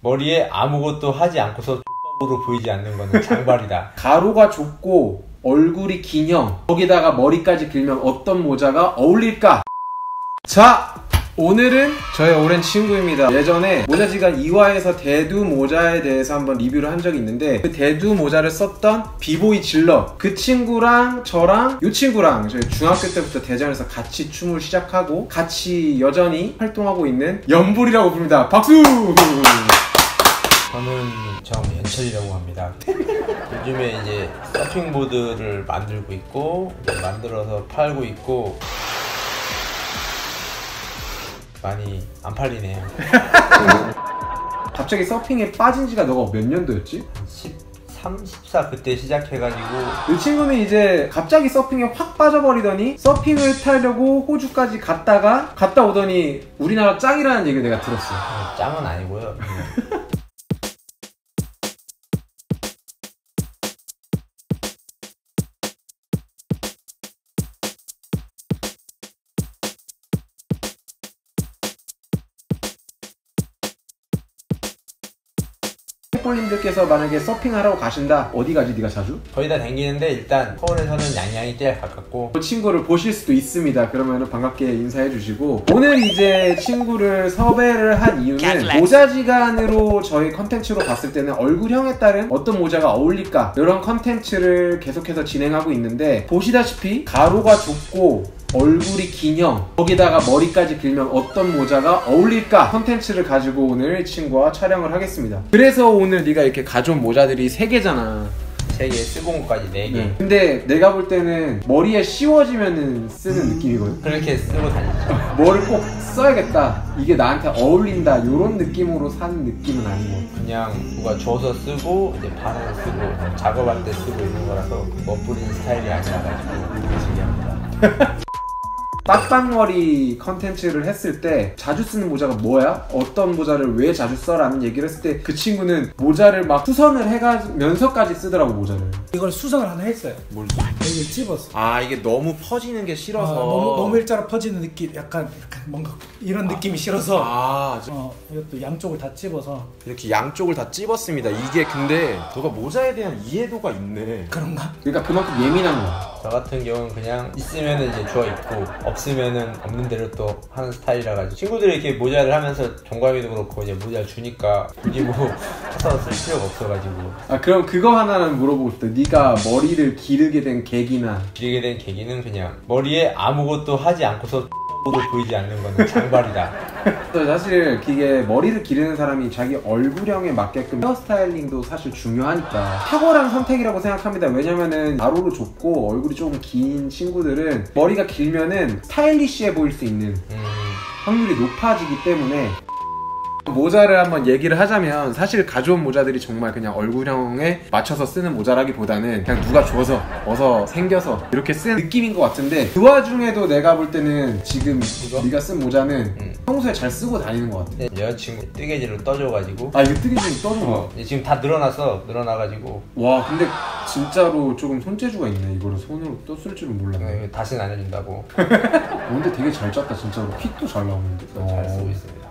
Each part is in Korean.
머리에 아무것도 하지 않고서 X으로 보이지 않는 거는 장발이다. 가로가 좁고 얼굴이 긴 형, 거기다가 머리까지 길면 어떤 모자가 어울릴까? 자, 오늘은 저의 오랜 친구입니다. 예전에 모자지간 2화에서 대두 모자에 대해서 한번 리뷰를 한 적이 있는데, 그 대두 모자를 썼던 비보이 질러, 그 친구랑 저랑 이 친구랑 저희 중학교 때부터 대전에서 같이 춤을 시작하고 같이 여전히 활동하고 있는 연불이라고 부릅니다. 박수! 저는 정연철이라고 합니다. 요즘에 이제 서핑보드를 만들고 있고 만들어서 팔고 있고 많이 안 팔리네요. 갑자기 서핑에 빠진 지가 너가 몇 년도였지? 13, 14 그때 시작해가지고 이 친구는 이제 갑자기 서핑에 확 빠져버리더니 서핑을 타려고 호주까지 갔다 오더니 우리나라 짱이라는 얘기를 내가 들었어. 짱은 아니고요. 폴님들께서 만약에 서핑하러 가신다, 어디 가지 네가 자주? 거의 다 다니는데 일단 서울에서는 양양이 제일 가깝고. 그 친구를 보실 수도 있습니다. 그러면 반갑게 인사해 주시고, 오늘 이제 친구를 섭외를 한 이유는 모자지간으로 저희 컨텐츠로 봤을 때는 얼굴형에 따른 어떤 모자가 어울릴까, 이런 컨텐츠를 계속해서 진행하고 있는데, 보시다시피 가로가 좁고 얼굴이 긴 형, 거기다가 머리까지 길면 어떤 모자가 어울릴까 컨텐츠를 가지고 오늘 이 친구와 촬영을 하겠습니다. 그래서 오늘 네가 이렇게 가져온 모자들이 3개잖아. 3개, 쓰고 것까지 4개. 근데 내가 볼 때는 머리에 씌워지면 쓰는 느낌이거든. 그렇게 쓰고 다니죠. 뭐를 꼭 써야겠다, 이게 나한테 어울린다, 이런 느낌으로 사는 느낌은 아니고, 그냥 누가 줘서 쓰고 이제 반으로 쓰고 작업할 때 쓰고 있는 거라서 멋부리는 스타일이 아니라가지고 신기합니다. 빡빡머리 컨텐츠를 했을 때 자주 쓰는 모자가 뭐야? 어떤 모자를 왜 자주 써? 라는 얘기를 했을 때 그 친구는 모자를 막 수선을 해가면서까지 쓰더라고, 모자를. 이걸 수선을 하나 했어요. 뭘? 여기 찝었어. 아, 이게 너무 퍼지는 게 싫어서. 너무 일자로 퍼지는 느낌, 약간 뭔가 이런 느낌이 싫어서. 이것도 양쪽을 다 찝어서. 이렇게 양쪽을 다 찝었습니다. 이게 근데 너가 모자에 대한 이해도가 있네. 그런가? 그러니까 그만큼 예민한 거야. 저 같은 경우는 그냥 있으면은 이제 좋아 입고 없으면은 없는 대로 또 하는 스타일이라 가지고 친구들이 이렇게 모자를 하면서 종감이도 그렇고 이제 모자를 주니까 굳이 뭐 사서 쓸 필요가 없어가지고. 아, 그럼 그거 하나는 물어보고 싶다. 네가 머리를 기르게 된 계기나. 기르게 된 계기는 그냥 머리에 아무것도 하지 않고서 X로 보이지 않는 거는 장발이다. 사실 이게 머리를 기르는 사람이 자기 얼굴형에 맞게끔 헤어스타일링도 사실 중요하니까 탁월한 선택이라고 생각합니다. 왜냐면은 가로로 좁고 얼굴이 조금 긴 친구들은 머리가 길면은 스타일리시해 보일 수 있는 확률이 높아지기 때문에. 모자를 한번 얘기를 하자면, 사실 가져온 모자들이 정말 그냥 얼굴형에 맞춰서 쓰는 모자라기보다는 그냥 누가 줘서 어서 생겨서 이렇게 쓴 느낌인 것 같은데, 그 와중에도 내가 볼 때는 지금 네가 쓴 모자는 평소에 잘 쓰고 다니는 것 같아. 여자친구 뜨개질로 떠줘가지고. 아, 이거 뜨개질 떠준 거야? 지금 다 늘어나가지고. 와, 근데 진짜로 조금 손재주가 있네. 이거를 손으로 떴을 줄은 몰랐네. 다시는 안 해준다고. 근데 되게 잘 짰다 진짜로. 핏도 잘 나오는데. 잘 쓰고 있습니다.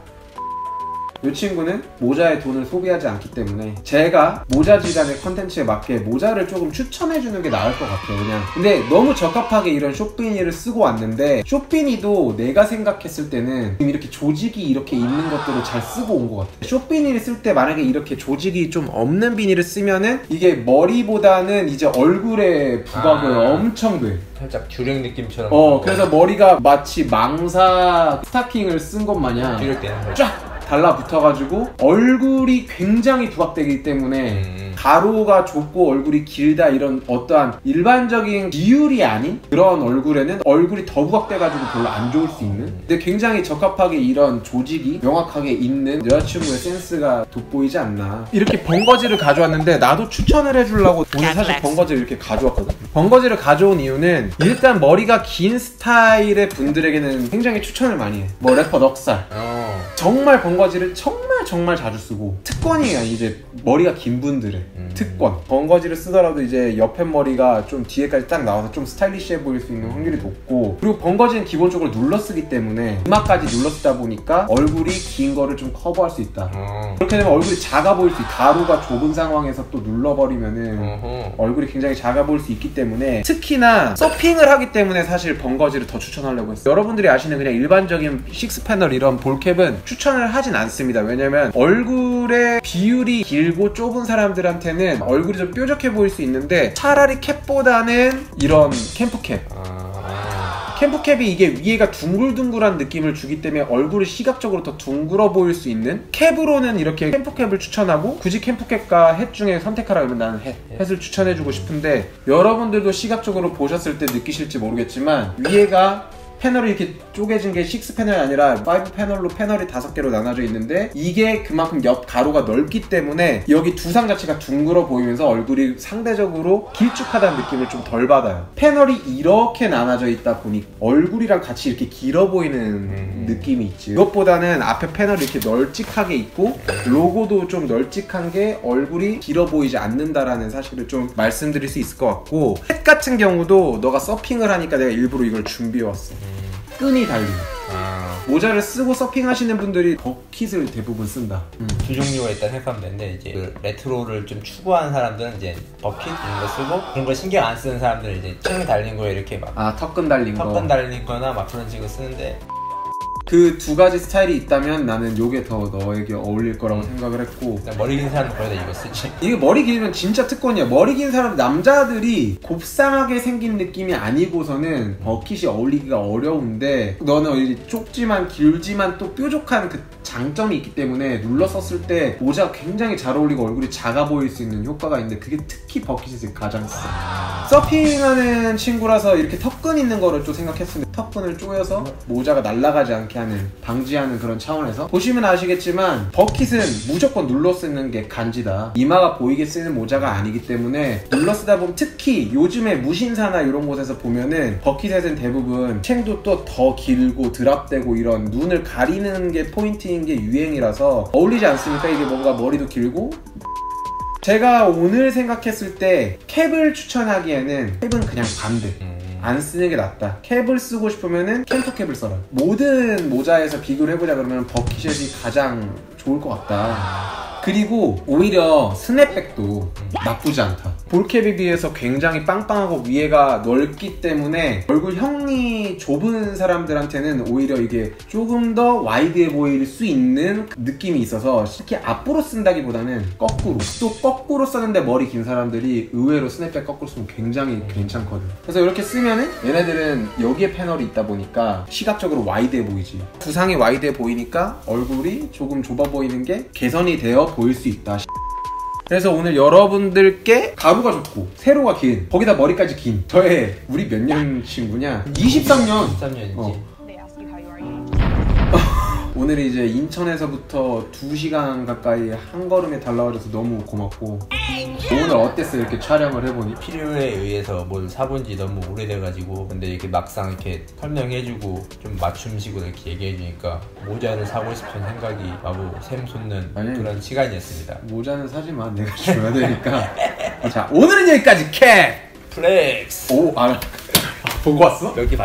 이 친구는 모자에 돈을 소비하지 않기 때문에 제가 모자지간의 컨텐츠에 맞게 모자를 조금 추천해주는 게 나을 것 같아요, 그냥. 근데 너무 적합하게 이런 쇼비니를 쓰고 왔는데, 쇼비니도 내가 생각했을 때는 지금 이렇게 조직이 이렇게 있는 것들을 잘 쓰고 온 것 같아. 쇼비니를 쓸 때 만약에 이렇게 조직이 좀 없는 비니를 쓰면은 이게 머리보다는 이제 얼굴에 부각을 엄청 돼. 살짝 듀렉 느낌처럼. 그래서 머리가 마치 망사 스타킹을 쓴 것 마냥 듀렉되는 거죠. 쫙 달라붙어가지고 얼굴이 굉장히 부각되기 때문에 가로가 좁고 얼굴이 길다, 이런 어떠한 일반적인 비율이 아닌 그런 얼굴에는 얼굴이 더 부각돼가지고 별로 안 좋을 수 있는, 근데 굉장히 적합하게 이런 조직이 명확하게 있는 여자친구의 센스가 돋보이지 않나. 이렇게 번거지를 가져왔는데 나도 추천을 해주려고 오늘 사실 번거지를 이렇게 가져왔거든. 번거지를 가져온 이유는 일단 머리가 긴 스타일의 분들에게는 굉장히 추천을 많이 해. 뭐 래퍼 넉살, 정말 번거지를 정말 정말 자주 쓰고 특권이에요. 이제 머리가 긴 분들의 특권. 번거지를 쓰더라도 이제 옆에 머리가 좀 뒤에까지 딱 나와서 좀 스타일리시해 보일 수 있는 확률이 높고, 그리고 번거지는 기본적으로 눌러 쓰기 때문에 이마까지 눌러 쓰다 보니까 얼굴이 긴 거를 좀 커버할 수 있다. 그렇게 되면 얼굴이 작아 보일 수 있다. 가루가 좁은 상황에서 또 눌러버리면은 얼굴이 굉장히 작아 보일 수 있기 때문에, 특히나 서핑을 하기 때문에 사실 번거지를 더 추천하려고 했어요. 여러분들이 아시는 그냥 일반적인 식스패널 이런 볼캡은 추천을 하진 않습니다. 왜냐면 얼굴의 비율이 길고 좁은 사람들한테는 얼굴이 좀 뾰족해 보일 수 있는데, 차라리 캡보다는 이런 캠프캡, 캠프캡이 이게 위에가 둥글둥글한 느낌을 주기 때문에 얼굴이 시각적으로 더 둥글어 보일 수 있는, 캡으로는 이렇게 캠프캡을 추천하고, 굳이 캠프캡과 햇 중에 선택하라 그러면 나는 햇을 추천해주고 싶은데, 여러분들도 시각적으로 보셨을 때 느끼실지 모르겠지만 위에가 패널이 이렇게 쪼개진 게 6패널이 아니라 5패널로 패널이 5개로 나눠져 있는데, 이게 그만큼 옆 가로가 넓기 때문에 여기 두상 자체가 둥글어 보이면서 얼굴이 상대적으로 길쭉하다는 느낌을 좀 덜 받아요. 패널이 이렇게 나눠져 있다 보니 얼굴이랑 같이 이렇게 길어 보이는 느낌이 있지. 이것보다는 앞에 패널이 이렇게 널찍하게 있고 로고도 좀 널찍한 게 얼굴이 길어 보이지 않는다라는 사실을 좀 말씀드릴 수 있을 것 같고, 햇 같은 경우도 너가 서핑을 하니까 내가 일부러 이걸 준비해왔어. 끈이 달린 모자를 쓰고 서핑하시는 분들이 버킷을 대부분 쓴다. 두 종류가 일단 생각하면 되는데, 이제 그 레트로를 좀 추구하는 사람들은 이제 버킷 이런 거 쓰고, 그런 거 신경 안 쓰는 사람들은 이제 층이 달린 거에 이렇게 막 턱끈 달린 거, 턱끈 달린 거나 막 그런 식으로 쓰는데, 그 두 가지 스타일이 있다면 나는 요게 더 너에게 어울릴 거라고 생각을 했고, 머리 긴 사람은 거의 다 이거 쓰지. 이게 머리 길면 진짜 특권이야. 머리 긴 사람, 남자들이 곱상하게 생긴 느낌이 아니고서는 버킷이 어울리기가 어려운데, 너는 이제 좁지만 길지만 또 뾰족한 그 장점이 있기 때문에 눌러 썼을 때 모자가 굉장히 잘 어울리고 얼굴이 작아 보일 수 있는 효과가 있는데, 그게 특히 버킷이 가장 세. 서핑하는 친구라서 이렇게 턱끈 있는 거를 좀 생각했는데, 턱끈을 조여서 모자가 날아가지 않게 하는, 방지하는 그런 차원에서 보시면 아시겠지만 버킷은 무조건 눌러 쓰는 게 간지다. 이마가 보이게 쓰는 모자가 아니기 때문에 눌러 쓰다 보면, 특히 요즘에 무신사나 이런 곳에서 보면은 버킷에는 대부분 챙도 또 더 길고 드랍되고 이런 눈을 가리는 게 포인트인 게 유행이라서 어울리지 않습니까? 이게 뭔가 머리도 길고. 제가 오늘 생각했을 때 캡을 추천하기에는 캡은 그냥 반대. 안 쓰는 게 낫다. 캡을 쓰고 싶으면은 캠프캡을 써라. 모든 모자에서 비교를 해보자 그러면 버킷이 가장 좋을 것 같다. 그리고 오히려 스냅백도 나쁘지 않다. 볼캡에 비해서 굉장히 빵빵하고 위에가 넓기 때문에 얼굴형이 좁은 사람들한테는 오히려 이게 조금 더 와이드해 보일 수 있는 느낌이 있어서, 특히 앞으로 쓴다기보다는 거꾸로, 또 거꾸로 썼는데 머리 긴 사람들이 의외로 스냅백 거꾸로 쓰면 굉장히 괜찮거든. 그래서 이렇게 쓰면은 얘네들은 여기에 패널이 있다 보니까 시각적으로 와이드해 보이지. 두상이 와이드해 보이니까 얼굴이 조금 좁아 보이는 게 개선이 되어 보일 수 있다. 그래서 오늘 여러분들께 가루가 좋고 세로가 긴, 거기다 머리까지 긴, 우리 몇 년 친구냐? 23년. 13년이지. 오늘이 이제 인천에서부터 2시간 가까이 한 걸음에 달라와줘서 너무 고맙고, 오늘 어땠어? 이렇게 촬영을 해보니? 필요에 의해서 뭘 사본지 너무 오래돼가지고, 근데 이렇게 막상 이렇게 설명해주고 좀 맞춤식으로 이렇게 얘기해주니까 모자를 사고 싶은 생각이 마구 샘솟는 그런 시간이었습니다. 모자는 사지마, 내가 줘야 되니까. 자, 오늘은 여기까지. 캡! 플렉스! 오, 보고 왔어? 여기